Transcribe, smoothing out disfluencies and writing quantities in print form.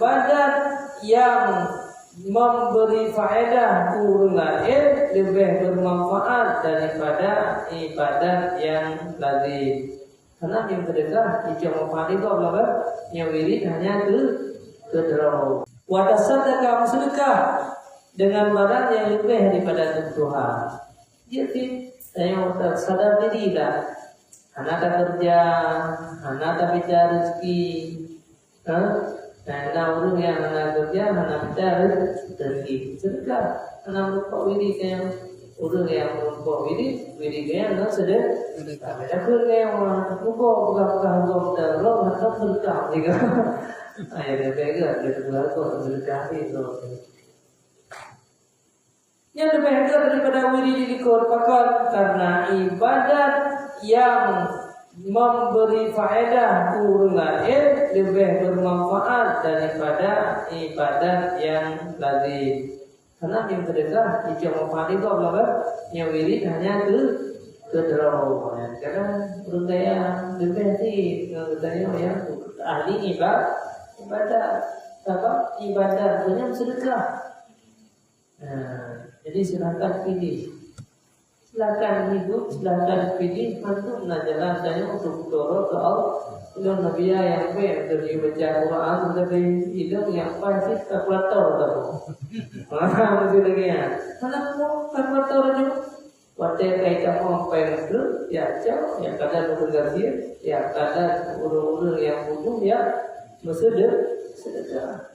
ibadat yang memberi faedah urang lain lebih bermanfaat daripada ibadat yang lazim. Karena yang sedekah ijama fardhu apa? Yang wirid hanya kedua. Wa tasaddaqa sedekah dengan barang yang lebih daripada kebutuhan. Jadi saya sadar diri dah. Anak tak kerja, anak tak bicara rezeki. Nah, orang yang anak kerja, anak bicara rezeki. Sedekah, anak lupa wirid yang orang yang lupa wirid yang anak sedekah. Aku yang lupa bukan Allah anak sedekah juga. Ayah dia juga tu sedekah itu. Yang lebih hebat daripada wirid dikatakan karena ibadat yang memberi faedah urang lain lebih bermanfaat daripada ibadat yang lazim. Karena yang sedekah ijama fardhu apa? Yang wirid hanya kedua. Karena budaya lebih sih budaya yang ahli ibadat apa? Ibadat punya sedekah. Jadi silakan pilih, silakan hidup, silakan pilih untuk jalan saya untuk dorong ke Allah. Itu Nabi yang dari baca Quran dari hidup yang pasti kalkulator tu. Mesti lagi ya. Kalau mau kalkulator je, wadah kaitan apa itu, ya jauh, ya kadang berganti, ya kadang urut yang butuh, ya mesti sedekah.